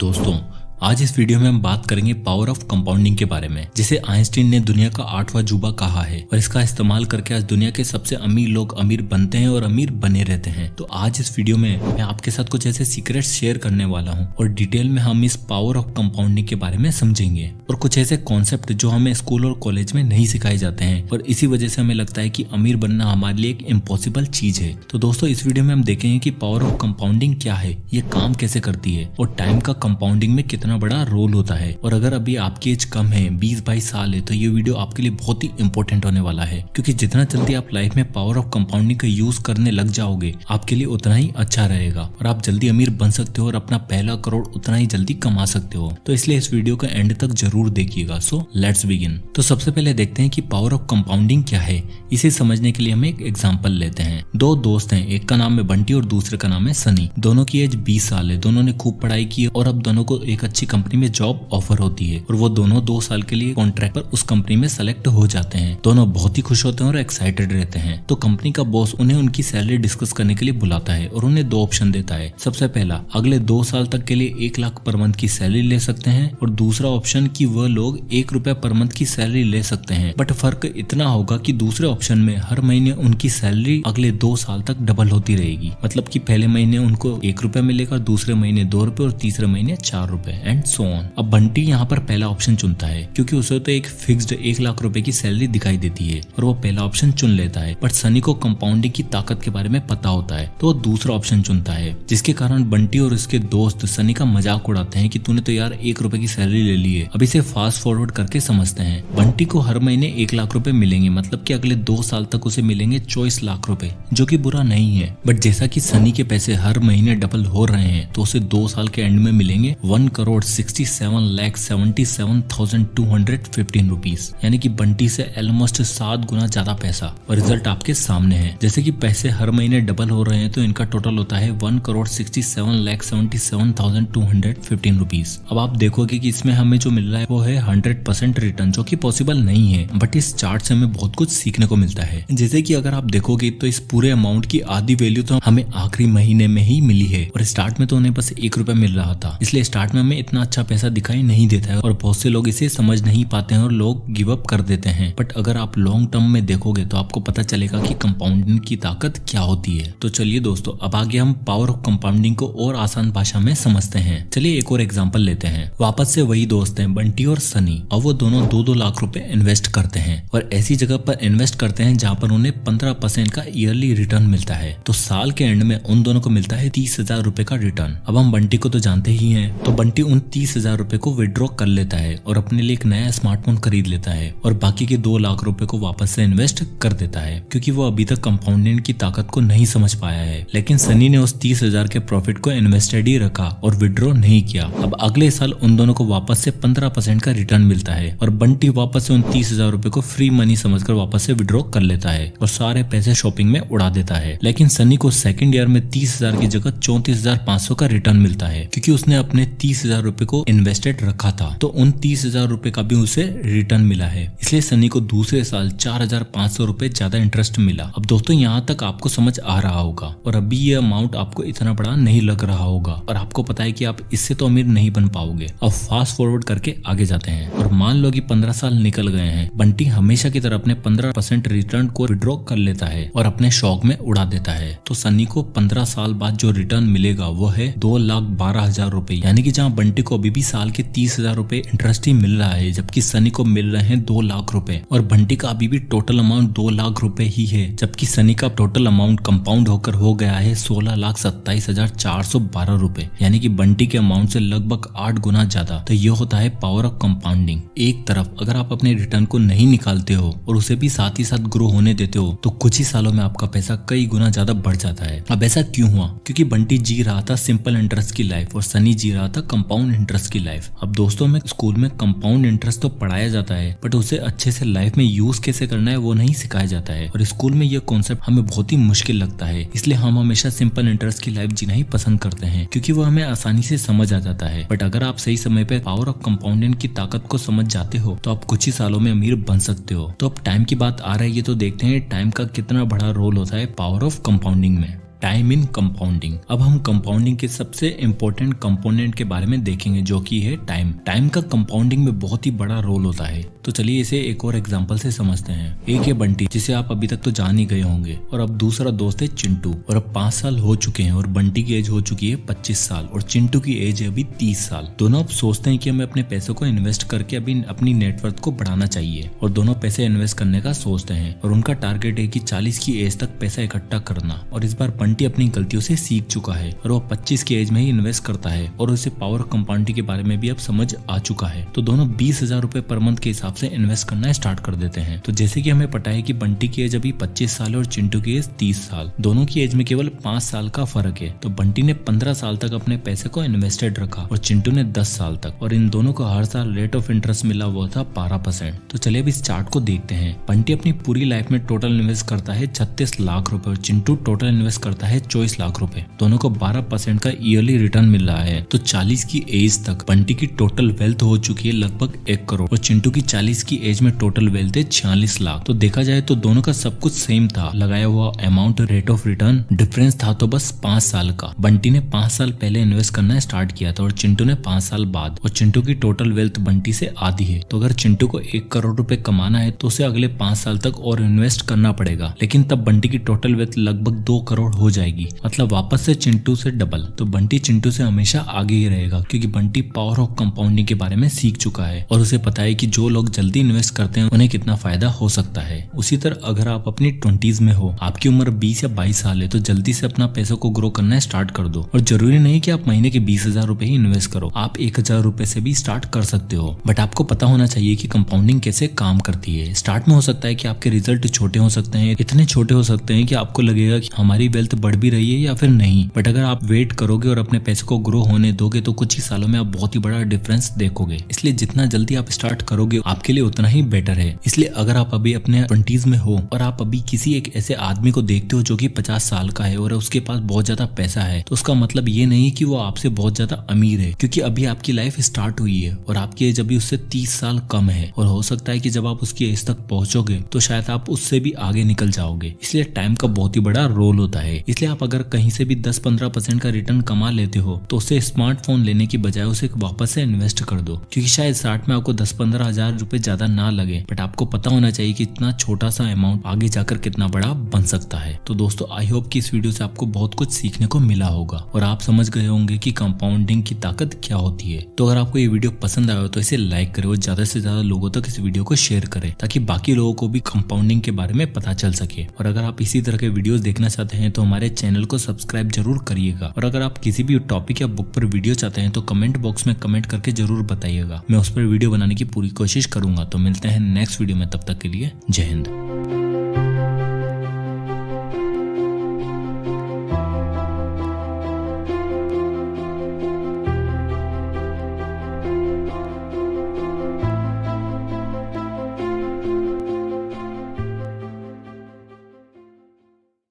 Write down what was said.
दोस्तों, आज इस वीडियो में हम बात करेंगे पावर ऑफ कंपाउंडिंग के बारे में, जिसे आइंस्टीन ने दुनिया का 8वां अजूबा कहा है और इसका इस्तेमाल करके आज दुनिया के सबसे अमीर लोग अमीर बनते हैं और अमीर बने रहते हैं। तो आज इस वीडियो में मैं आपके साथ कुछ ऐसे सीक्रेट्स शेयर करने वाला हूं और डिटेल में हम इस पावर ऑफ कंपाउंडिंग के बारे में समझेंगे और कुछ ऐसे कॉन्सेप्ट जो हमें स्कूल और कॉलेज में नहीं सिखाए जाते हैं और इसी वजह से हमें लगता है कि अमीर बनना हमारे लिए एक इम्पॉसिबल चीज है। तो दोस्तों, इस वीडियो में हम देखेंगे कि पावर ऑफ कंपाउंडिंग क्या है, ये काम कैसे करती है और टाइम का कंपाउंडिंग में कितना बड़ा रोल होता है। और अगर अभी आपकी एज कम है, 20-22 साल है, तो ये वीडियो आपके लिए बहुत ही इंपॉर्टेंट होने वाला है, क्योंकि जितना जल्दी आप लाइफ में पावर ऑफ कंपाउंडिंग का यूज करने लग जाओगे आपके लिए उतना ही अच्छा रहेगा और आप जल्दी अमीर बन सकते हो और अपना पहला करोड़ उतना ही जल्दी कमा सकते हो। तो इसलिए इस वीडियो का एंड तक जरूर देखिएगा। So let's begin. तो सबसे पहले देखते हैं कि पावर ऑफ कंपाउंडिंग क्या है। इसे समझने के लिए हम एक एग्जांपल लेते हैं। दो दोस्त हैं, एक का नाम है बंटी और दूसरे का नाम है सनी। दोनों की एज 20 साल है, दोनों ने खूब पढ़ाई की और अब दोनों को एक अच्छी कंपनी में जॉब ऑफर होती है और वो दोनों 2 साल के लिए कॉन्ट्रैक्ट पर उस कंपनी में सेलेक्ट हो जाते हैं। दोनों बहुत ही खुश होते हैं और एक्साइटेड रहते हैं। तो कंपनी का बॉस उन्हें उनकी सैलरी डिस्कस करने के लिए बुलाता है और उन्हें 2 ऑप्शन देता है। सबसे पहला, अगले 2 साल तक के लिए 1 लाख पर मंथ की सैलरी ले सकते हैं और दूसरा ऑप्शन कि वह लोग 1 रुपया पर मंथ की सैलरी ले सकते हैं। बट फर्क इतना होगा कि दूसरे ऑप्शन में हर महीने उनकी सैलरी अगले 2 साल तक डबल होती रहेगी। मतलब कि पहले महीने उनको 1 रुपया मिलेगा, दूसरे महीने 2 रुपए और तीसरे महीने 4 रुपए एंड सो ऑन। अब बंटी यहाँ पर पहला ऑप्शन चुनता है क्योंकि उसे तो एक फिक्स्ड 1 लाख रुपए की सैलरी दिखाई देती है और वो पहला ऑप्शन चुन लेता है। बट सनी को कंपाउंडिंग की ताकत के बारे में पता होता है तो वो दूसरा ऑप्शन चुनता है, जिसके कारण बंटी और उसके दोस्त सनी का मजाक उड़ाते हैं कि तूने तो यार 1 रुपए की सैलरी ले ली है। अब इसे फास्ट फॉरवर्ड करके समझते हैं। बंटी को हर महीने 1 लाख रुपए मिलेंगे, मतलब कि अगले 2 साल तक उसे मिलेंगे 24 लाख रुपए, जो कि बुरा नहीं है। बट जैसा कि सनी के पैसे हर महीने डबल हो रहे हैं तो उसे 2 साल के एंड में मिलेंगे 1,67,77,215 रुपीज, यानी कि बंटी से ऑलमोस्ट 7 गुना ज्यादा पैसा। और रिजल्ट आपके सामने है। जैसे कि पैसे हर महीने डबल हो रहे हैं तो इनका टोटल होता है 1,67,77,215 रुपीज। अब आप देखोगे कि इसमें हमें जो मिल रहा है वो है 100% रिटर्न, जो कि पॉसिबल नहीं है। बट इस चार्ट से हमें बहुत कुछ सीखने को मिलता है। जैसे कि अगर आप देखोगे तो इस पूरे अमाउंट की आधी वैल्यू तो हमें आखिरी महीने में ही मिली है और स्टार्ट में तो उन्हें बस 1 रुपया मिल रहा था, इसलिए स्टार्ट में हमें इतना अच्छा पैसा दिखाई नहीं देता है और बहुत से लोग इसे समझ नहीं पाते हैं और लोग गिव अप कर देते हैं। बट अगर आप लॉन्ग टर्म में देखोगे तो आपको पता चलेगा कि कंपाउंडिंग की ताकत क्या होती है। तो चलिए दोस्तों, अब आगे हम पावर ऑफ कंपाउंडिंग को और आसान भाषा में समझते हैं। चलिए एक और एग्जांपल लेते हैं। वापस से वही दोस्त हैं, बंटी और सनी, और वो दोनों 2-2 लाख रुपए इन्वेस्ट करते हैं और ऐसी जगह पर इन्वेस्ट करते हैं जहाँ पर उन्हें 15% का ईयरली रिटर्न मिलता है। तो साल के एंड में उन दोनों को मिलता है 30,000 रुपए का रिटर्न। अब हम बंटी को तो जानते ही हैं, तो बंटी उन 30,000 रुपए को विड्रॉ कर लेता है और अपने लिए एक नया स्मार्टफोन खरीद लेता है और बाकी के 2 लाख रुपए को वापस से इन्वेस्ट कर देता है, क्योंकि वो अभी तक कंपाउंडिंग की ताकत को नहीं समझ पाया है। लेकिन सनी ने उस 30,000 के प्रॉफिट को इन्वेस्टेड ही रखा और विड्रॉ नहीं किया। अब अगले साल उन दोनों को वापस से 15% का रिटर्न मिलता है और बंटी वापस से उन 30,000 रुपए को फ्री मनी समझकर वापस से विड्रॉ कर लेता है और सारे पैसे शॉपिंग में उड़ा देता है। लेकिन सनी को सेकंड ईयर में 30,000 की जगह 34,500 का रिटर्न मिलता है, क्योंकि उसने अपने 30,000 रुपए को इन्वेस्टेड रखा था, तो उन 30,000 रुपए का भी उसे रिटर्न मिला है। इसलिए सनी को दूसरे साल 4,500 रुपए ज्यादा इंटरेस्ट मिला। अब दोस्तों, यहाँ तक आपको समझ आ रहा होगा और अभी ये अमाउंट आपको इतना बड़ा नहीं लग रहा होगा और आपको पता है कि आप इससे तो अमीर नहीं बन पाओगे। अब फास्ट फॉरवर्ड करके आगे जाते हैं और मान लो कि 15 साल निकल गए हैं। बंटी हमेशा की तरह अपने 15% रिटर्न को विड्रॉ कर लेता है और अपने शौक में उड़ा देता है। तो सनी को 15 साल बाद जो रिटर्न मिलेगा वो है 2,12,000 रुपए, यानी कि जहाँ बंटी को अभी भी साल के 30,000 रुपए इंटरेस्ट ही मिल रहा है, जबकि सनी को मिल रहे हैं 2 लाख रुपए और बंटी का अभी भी टोटल अमाउंट 2 लाख रुपए ही है, जबकि सनी का टोटल अमाउंट कंपाउंड होकर हो गया है 16,27,412 रुपए, यानी कि बंटी के अमाउंट से लगभग 8 गुना ज्यादा। तो ये होता है पावर ऑफ कंपाउंडिंग। एक तरफ अगर आप अपने रिटर्न को नहीं निकालते हो और उसे भी साथ ही साथ ग्रो होने देते हो तो कुछ ही सालों में आपका पैसा कई गुना ज्यादा बढ़ जाता है। अब ऐसा क्यों हुआ? क्योंकि बंटी जी रहा था सिंपल इंटरेस्ट की लाइफ और सनी जी रहा था कंपाउंड इंटरेस्ट की लाइफ। अब दोस्तों, में स्कूल में कंपाउंड इंटरेस्ट तो पढ़ाया जाता है बट उसे अच्छे से लाइफ में यूज कैसे करना है वो नहीं सिखाया जाता है और स्कूल में ये कॉन्सेप्ट हमें बहुत ही मुश्किल लगता है। इसलिए हम हमेशा सिंपल इंटरेस्ट की लाइफ जीना ही पसंद करते हैं, क्योंकि वो हमें आसानी से समझ आ जाता है। बट अगर आप सही समय पे पावर ऑफ कंपाउंडिंग की ताकत को समझ जाते हो तो आप कुछ ही सालों में अमीर बन सकते हो। तो अब टाइम की बात आ रही है तो देखते हैं टाइम का कितना बड़ा रोल होता है पावर ऑफ कंपाउंडिंग में। Time in compounding. अब हम कंपाउंडिंग के सबसे इम्पोर्टेंट कंपोनेंट के बारे में देखेंगे जो कि है टाइम। टाइम का कंपाउंडिंग में बहुत ही बड़ा रोल होता है। तो चलिए इसे एक और एग्जांपल से समझते हैं। एक है बंटी, जिसे आप अभी तक तो जान ही गए होंगे, और अब दूसरा दोस्त है चिंटू। और अब 5 साल हो चुके हैं और बंटी की एज हो चुकी है 25 साल और चिंटू की एज है अभी 30 साल। दोनों अब सोचते हैं कि हमें अपने पैसों को इन्वेस्ट करके अभी अपनी नेटवर्थ को बढ़ाना चाहिए और दोनों पैसे इन्वेस्ट करने का सोचते हैं और उनका टारगेट है कि 40 की एज तक पैसा इकट्ठा करना। और इस बार बंटी अपनी गलतियों से सीख चुका है और वो 25 की एज में ही इन्वेस्ट करता है और उसे पावर कंपाउंडिंग के बारे में भी अब समझ आ चुका है। तो दोनों 20,000 रुपए पर मंथ के हिसाब से इन्वेस्ट करना स्टार्ट कर देते हैं। तो जैसे कि हमें पता है कि बंटी की एज अभी 25 साल है और चिंटू की एज 30 साल। दोनों की एज में केवल 5 साल का फर्क है। तो बंटी ने 15 साल तक अपने पैसे को इन्वेस्टेड रखा और चिंटू ने 10 साल तक, और इन दोनों को हर साल रेट ऑफ इंटरेस्ट मिला हुआ था 12%। तो चलिए अब इस चार्ट को देखते हैं। बंटी अपनी पूरी लाइफ में टोटल इन्वेस्ट करता है 36 लाख रुपए और चिंटू टोटल इन्वेस्ट करता है 24 लाख रुपए। दोनों को 12% का ईयरली रिटर्न मिल रहा है। तो 40 की एज तक बंटी की टोटल वेल्थ हो चुकी है लगभग 1 करोड़ और चिंटू की 40 की एज में टोटल वेल्थ है 46 लाख। तो देखा जाए तो दोनों का सब कुछ सेम था, लगाया हुआ amount, rate of return, difference था तो बस 5 साल का। बंटी ने 5 साल पहले इन्वेस्ट करना स्टार्ट किया था और चिंटू ने 5 साल बाद। और चिंटू की टोटल वेल्थ बंटी से आधी है। तो अगर चिंटू को 1 करोड़ रुपए कमाना है तो उसे अगले 5 साल तक और इन्वेस्ट करना पड़ेगा, लेकिन तब बंटी की टोटल वेल्थ लगभग 2 करोड़ हो जाएगी, मतलब वापस से चिंटू से डबल। तो बंटी चिंटू से हमेशा आगे ही रहेगा क्योंकि बंटी पावर ऑफ कंपाउंडिंग के बारे में सीख चुका है और उसे पता है कि जो लोग जल्दी इन्वेस्ट करते हैं उन्हें कितना फायदा हो सकता है। उसी तरह अगर आप अपनी 20s में हो, आपकी उम्र 20 या 22 साल है, तो जल्दी से अपना पैसों को ग्रो करना स्टार्ट कर दो। और जरूरी नहीं कि आप महीने के 20,000 रुपए ही इन्वेस्ट करो, आप 1,000 रुपए से भी स्टार्ट कर सकते हो। बट आपको पता होना चाहिए कि कंपाउंडिंग कैसे काम करती है। स्टार्ट में हो सकता है कि आपके रिजल्ट छोटे हो सकते हैं, इतने छोटे हो सकते हैं कि आपको लगेगा कि हमारी वेल्थ बढ़ भी रही है या फिर नहीं। बट अगर आप वेट करोगे और अपने पैसे को ग्रो होने दोगे तो कुछ ही सालों में आप बहुत ही बड़ा डिफरेंस देखोगे। इसलिए जितना जल्दी आप स्टार्ट करोगे आपके लिए उतना ही बेटर है। इसलिए अगर आप अभी अपने 20s में हो और आप अभी किसी एक ऐसे आदमी को देखते हो जो कि 50 साल का है और उसके पास बहुत ज्यादा पैसा है, तो उसका मतलब ये नहीं कि वो आपसे बहुत ज्यादा अमीर है, क्योंकि अभी आपकी लाइफ स्टार्ट हुई है और आपकी एज अभी उससे 30 साल कम है। और हो सकता है कि जब आप उसकी एज तक पहुंचोगे तो शायद आप उससे भी आगे निकल जाओगे। इसलिए टाइम का बहुत ही बड़ा रोल होता है। इसलिए आप अगर कहीं से भी 10-15% का रिटर्न कमा लेते हो तो उससे स्मार्टफोन लेने की बजाय उसे वापस से इन्वेस्ट कर दो, क्योंकि शायद स्टार्ट में आपको 10-15 हजार रुपए ज्यादा ना लगे, बट आपको पता होना चाहिए कि इतना छोटा सा अमाउंट आगे जाकर कितना बड़ा बन सकता है। तो दोस्तों आई होप कि इस वीडियो से आपको बहुत कुछ सीखने को मिला होगा और आप समझ गए होंगे कि कंपाउंडिंग की ताकत क्या होती है। तो अगर आपको ये वीडियो पसंद आया हो तो इसे लाइक करें और ज्यादा से ज्यादा लोगों तक इस वीडियो को शेयर करें ताकि बाकी लोगों को भी कंपाउंडिंग के बारे में पता चल सके। और अगर आप इसी तरह के वीडियोस देखना चाहते हैं तो हमारे चैनल को सब्सक्राइब जरूर करिएगा। और अगर आप किसी भी टॉपिक या बुक पर वीडियो चाहते हैं तो कमेंट बॉक्स में कमेंट करके जरूर बताइएगा, मैं उस पर वीडियो बनाने की पूरी कोशिश करूंगा। तो मिलते हैं नेक्स्ट वीडियो में, तब तक के लिए जय हिंद।